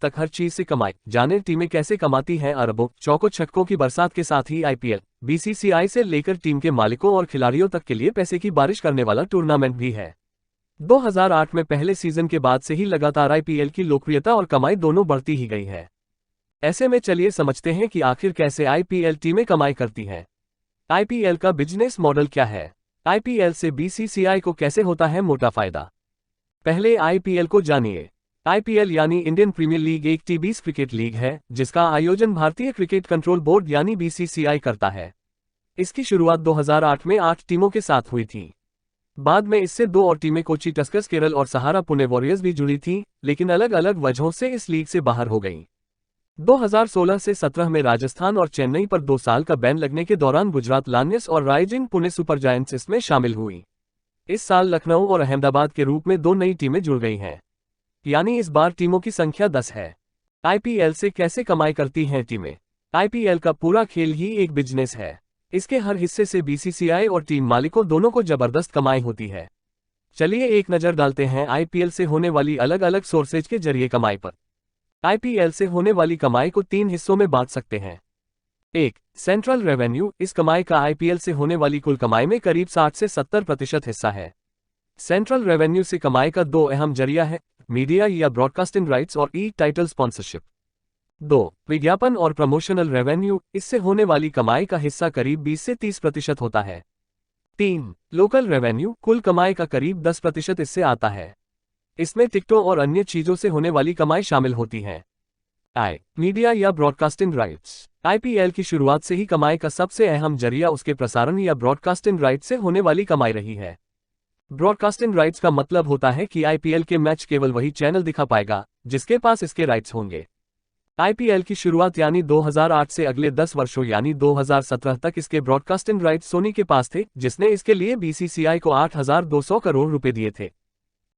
तक हर चीज से कमाई। जाने टीमें कैसे कमाती हैं अरबों। चौकों छक्कों की बरसात के साथ ही आईपीएल बीसीसीआई से लेकर टीम के मालिकों और खिलाड़ियों तक के लिए पैसे की बारिश करने वाला टूर्नामेंट भी है। 2008 में पहले सीजन के बाद से ही लगातार आईपीएल की लोकप्रियता और कमाई दोनों बढ़ती ही गई है। ऐसे में चलिए समझते हैं कि आखिर कैसे आईपीएल टीमें कमाई करती हैं। आईपीएल का बिजनेस मॉडल क्या है? आईपीएल से बीसीसीआई को कैसे होता है मोटा फायदा? पहले आईपीएल को जानिए। आईपीएल यानी इंडियन प्रीमियर लीग एक टी20 क्रिकेट लीग है जिसका आयोजन भारतीय क्रिकेट कंट्रोल बोर्ड यानी बीसीसीआई करता है। इसकी शुरुआत 2008 में 8 टीमों के साथ हुई थी। बाद में इससे 2 और टीमें कोची टस्कर्स केरल और सहारा पुणे वॉरियर्स भी जुड़ी थीं, लेकिन अलग अलग वजहों से इस लीग से बाहर हो गईं। 2016 से 17 में राजस्थान और चेन्नई पर 2 साल का बैन लगने के दौरान गुजरात लायंस और राइजिंग पुणे सुपर जायंट्स इसमें शामिल हुई। इस साल लखनऊ और अहमदाबाद के रूप में 2 नई टीमें जुड़ गई हैं, यानी इस बार टीमों की संख्या 10 है। आईपीएल से कैसे कमाई करती हैं टीमें? आईपीएल का पूरा खेल ही एक बिजनेस है। इसके हर हिस्से से बीसीसीआई और टीम मालिकों दोनों को जबरदस्त कमाई होती है। चलिए एक नज़र डालते हैं आईपीएल से होने वाली अलग अलग सोर्सेज के जरिए कमाई पर। आईपीएल से होने वाली कमाई को 3 हिस्सों में बांट सकते हैं। 1. Central revenue. इस कमाई का आईपीएल से होने वाली कुल कमाई में करीब 60 से 70% हिस्सा है। सेंट्रल रेवेन्यू से कमाई का 2 अहम जरिया है, मीडिया या ब्रॉडकास्टिंग राइट्स और टाइटल स्पॉन्सरशिप। 2. विज्ञापन और प्रमोशनल रेवेन्यू। इससे होने वाली कमाई का हिस्सा करीब 20 से 30% होता है। 3. Local revenue. कुल कमाई का करीब 10% इससे आता है। इसमें टिकटों और अन्य चीजों से होने वाली कमाई शामिल होती है। मीडिया या ब्रॉडकास्टिंग राइट्स। आईपीएल की शुरुआत से ही कमाई का सबसे अहम जरिया उसके प्रसारण या ब्रॉडकास्टिंग राइट्स से होने वाली कमाई रही है। ब्रॉडकास्टिंग राइट्स का मतलब होता है कि आईपीएल के मैच केवल वही चैनल दिखा पाएगा जिसके पास इसके राइट्स होंगे। आईपीएल की शुरुआत यानी 2008 से अगले 10 वर्षों यानी 2017 तक इसके ब्रॉडकास्टिंग राइट्स सोनी के पास थे, जिसने इसके लिए बीसीसीआई को 8,200 करोड़ रुपए दिए थे।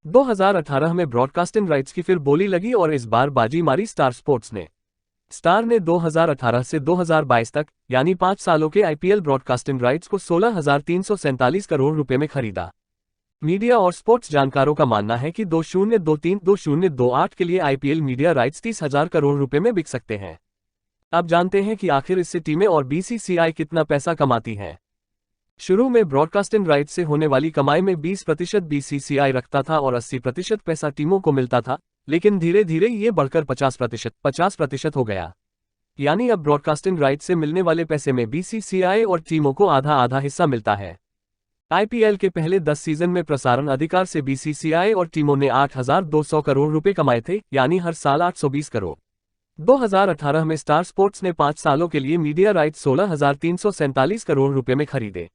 2018 में ब्रॉडकास्टिंग राइट्स की फिर बोली लगी और इस बार बाजी मारी स्टार स्पोर्ट्स ने। स्टार ने 2018 से 2022 तक यानी 5 सालों के आईपीएल ब्रॉडकास्टिंग राइट्स को 16,347 करोड़ रुपए में खरीदा। मीडिया और स्पोर्ट्स जानकारों का मानना है कि 2023-2028 के लिए आईपीएल मीडिया राइट्स 30,000 करोड़ रुपए में बिक सकते हैं। अब जानते हैं कि आखिर इससे टीमें और बीसीसीआई कितना पैसा कमाती हैं। शुरू में ब्रॉडकास्टिंग राइट्स से होने वाली कमाई में 20% बीसीसीआई रखता था और 80% पैसा टीमों को मिलता था, लेकिन धीरे धीरे ये बढ़कर 50% हो गया। यानी अब ब्रॉडकास्टिंग राइट्स से मिलने वाले पैसे में बीसीसीआई और टीमों को आधा आधा हिस्सा मिलता है। आईपीएल के पहले 10 सीजन में प्रसारण अधिकार से बीसीसीआई और टीमों ने 8,200 करोड़ रुपए कमाए थे, यानी हर साल 820 करोड़। 2018 में स्टार स्पोर्ट्स ने 5 सालों के लिए मीडिया राइट्स 16,347 करोड़ रुपए में खरीदे,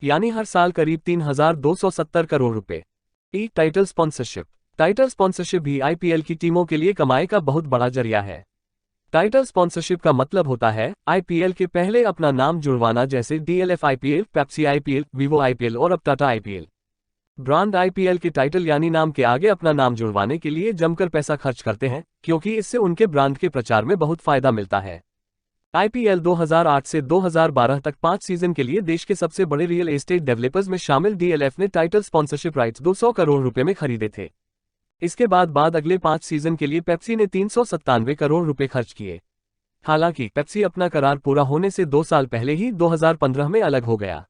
यानी हर साल करीब 3,270 करोड़ रुपए। Title sponsorship. टाइटल स्पॉन्सरशिप भी आईपीएल की टीमों के लिए कमाई का बहुत बड़ा जरिया है। टाइटल स्पॉन्सरशिप का मतलब होता है आईपीएल के पहले अपना नाम जुड़वाना, जैसे DLF IPL, Pepsi IPL, Vivo IPL और अब टाटा आईपीएल। ब्रांड आईपीएल के टाइटल यानी नाम के आगे अपना नाम जुड़वाने के लिए जमकर पैसा खर्च करते हैं, क्योंकि इससे उनके ब्रांड के प्रचार में बहुत फायदा मिलता है। आईपीएल 2008 से 2012 तक 5 सीजन के लिए देश के सबसे बड़े रियल एस्टेट डेवलपर्स में शामिल डीएलएफ ने टाइटल स्पॉन्सरशिप राइट्स 200 करोड़ रुपए में खरीदे थे। इसके बाद अगले 5 सीजन के लिए पेप्सी ने 397 करोड़ रुपए खर्च किए। हालांकि पेप्सी अपना करार पूरा होने से 2 साल पहले ही 2015 में अलग हो गया।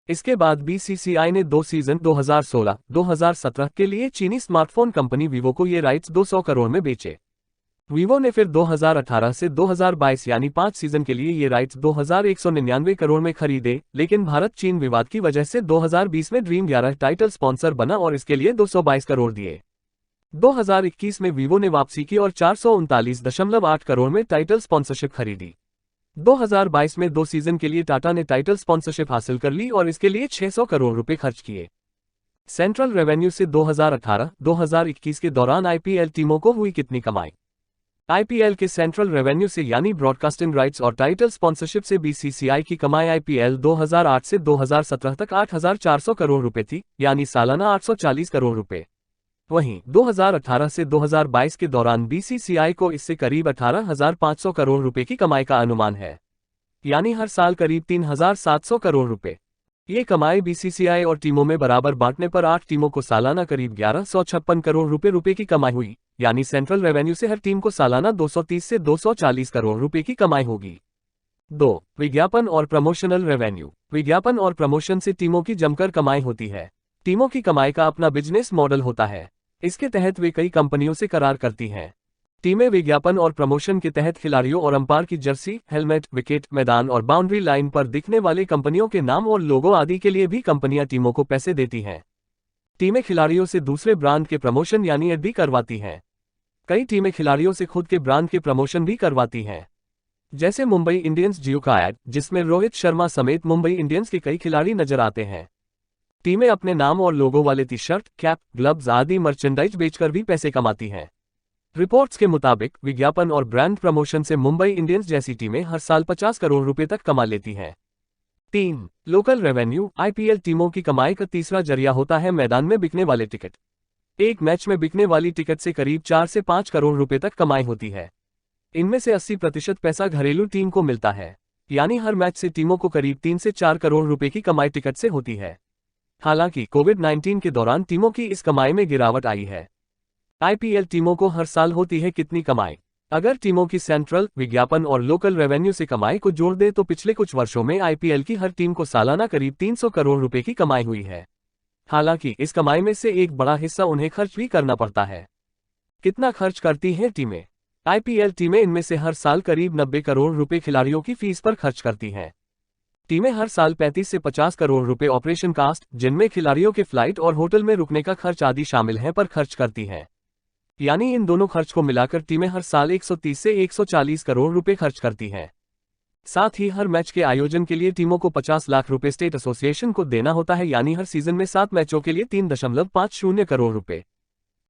इसके बाद बीसीसीआई ने 2 सीजन 2016-2017 के लिए चीनी स्मार्टफोन कंपनी वीवो को ये राइट्स 200 करोड़ में बेचे। वीवो ने फिर 2018 से 2022 यानी 5 सीजन के लिए ये राइट्स 2,199 करोड़ में खरीदे, लेकिन भारत चीन विवाद की वजह से 2020 में ड्रीम 11 टाइटल स्पॉन्सर बना और इसके लिए 222 करोड़ दिए। 2021 में वीवो ने वापसी की और 439.8 करोड़ में टाइटल स्पॉन्सरशिप खरीदी। 2022 में 2 सीजन के लिए टाटा ने टाइटल स्पॉन्सरशिप हासिल कर ली और इसके लिए 600 करोड़ रुपए खर्च किए। सेंट्रल रेवेन्यू से 2018-2021 के दौरान आईपीएल टीमों को हुई कितनी कमाई? आईपीएल के सेंट्रल रेवेन्यू से यानी ब्रॉडकास्टिंग राइट्स और टाइटल स्पॉन्सरशिप से बीसीसीआई की कमाई आईपीएल 2008 से 2017 तक 8,400 करोड़ रुपए थी, यानी सालाना 840 करोड़ रुपए। वहीं 2018 से 2022 के दौरान बीसीसीआई को इससे करीब 18,500 करोड़ रुपए की कमाई का अनुमान है, यानी हर साल करीब 3,700 करोड़ रुपए। ये कमाई बीसीसीआई और टीमों में बराबर बांटने पर 8 टीमों को सालाना करीब 1156 करोड़ रुपए की कमाई हुई, यानी सेंट्रल रेवेन्यू से हर टीम को सालाना 230 से 240 करोड़ रुपए की कमाई होगी। 2. विज्ञापन और प्रमोशनल रेवेन्यू। विज्ञापन और प्रमोशन से टीमों की जमकर कमाई होती है। टीमों की कमाई का अपना बिजनेस मॉडल होता है। इसके तहत वे कई कंपनियों से करार करती हैं। टीमें विज्ञापन और प्रमोशन के तहत खिलाड़ियों और अंपायर की जर्सी, हेलमेट, विकेट, मैदान और बाउंड्री लाइन पर दिखने वाले कंपनियों के नाम और लोगो आदि के लिए भी कंपनियां टीमों को पैसे देती हैं। टीमें खिलाड़ियों से दूसरे ब्रांड के प्रमोशन यानी एड भी करवाती हैं। कई टीमें खिलाड़ियों से खुद के ब्रांड के प्रमोशन भी करवाती हैं, जैसे मुंबई इंडियंस जियो का ऐड, जिसमें रोहित शर्मा समेत मुंबई इंडियंस के कई खिलाड़ी नजर आते हैं। टीमें अपने नाम और लोगो वाले टी शर्ट, कैप, ग्लव्स आदि मर्चेंडाइज बेचकर भी पैसे कमाती हैं। रिपोर्ट्स के मुताबिक विज्ञापन और ब्रांड प्रमोशन से मुंबई इंडियंस जैसी टीमें हर साल 50 करोड़ रुपए तक कमा लेती हैं। 3. Local revenue. आईपीएल टीमों की कमाई का तीसरा जरिया होता है मैदान में बिकने वाले टिकट। एक मैच में बिकने वाली टिकट से करीब 4 से 5 करोड़ रुपए तक कमाई होती है। इनमें से 80% पैसा घरेलू टीम को मिलता है, यानी हर मैच से टीमों को करीब 3 से 4 करोड़ रुपए की कमाई टिकट से होती है। हालांकि कोविड-19 के दौरान टीमों की इस कमाई में गिरावट आई है। आईपीएल टीमों को हर साल होती है कितनी कमाई? अगर टीमों की सेंट्रल, विज्ञापन और लोकल रेवेन्यू से कमाई को जोड़ दे तो पिछले कुछ वर्षों में आईपीएल की हर टीम को सालाना करीब 300 करोड़ रुपए की कमाई हुई है। हालांकि इस कमाई में से एक बड़ा हिस्सा उन्हें खर्च भी करना पड़ता है। कितना खर्च करती हैं टीमें? आईपीएल टीमें इनमें से हर साल करीब 90 करोड़ रुपए खिलाड़ियों की फीस पर खर्च करती हैं। टीमें हर साल 35 से 50 करोड़ रुपए ऑपरेशन कास्ट, जिनमें खिलाड़ियों के फ्लाइट और होटल में रुकने का खर्च आदि शामिल हैं, पर खर्च करती हैं। यानी इन दोनों खर्च को मिलाकर टीमें हर साल 130 से 140 करोड़ रुपए खर्च करती हैं। साथ ही हर मैच के आयोजन के लिए टीमों को 50 लाख रुपए स्टेट एसोसिएशन को देना होता है, यानी हर सीजन में 7 मैचों के लिए 3.50 करोड़ रुपए।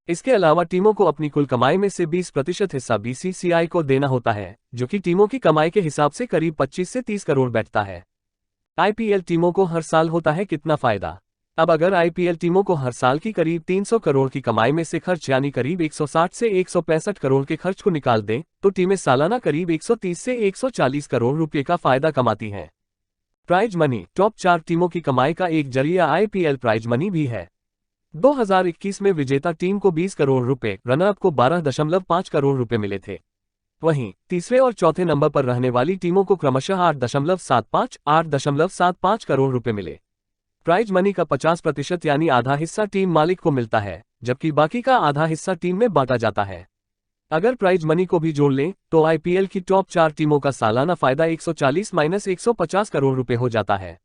इसके अलावा टीमों को अपनी कुल कमाई में से 20% हिस्सा बीसीसीआई को देना होता है, जो कि टीमों की कमाई के हिसाब से करीब 25 से 30 करोड़ बैठता है। आईपीएल टीमों को हर साल होता है कितना फायदा? अब अगर आईपीएल टीमों को हर साल की करीब 300 करोड़ की कमाई में से खर्च यानी करीब 160 से 165 करोड़ के खर्च को निकाल दें, तो टीमें सालाना करीब 130 से 140 करोड़ रुपए का फायदा कमाती हैं। Prize money. टॉप 4 टीमों की कमाई का एक जरिया आईपीएल प्राइज मनी भी है। 2021 में विजेता टीम को 20 करोड़ रुपए, रनरअप को 12.5 करोड़ रुपए मिले थे। वहीं तीसरे और चौथे नंबर पर रहने वाली टीमों को क्रमशः 8.75, 8.75 करोड़ रुपए मिले। प्राइज मनी का 50% यानी आधा हिस्सा टीम मालिक को मिलता है, जबकि बाकी का आधा हिस्सा टीम में बांटा जाता है। अगर प्राइज मनी को भी जोड़ लें तो आईपीएल की टॉप 4 टीमों का सालाना फायदा 140 - 150 करोड़ रुपए हो जाता है।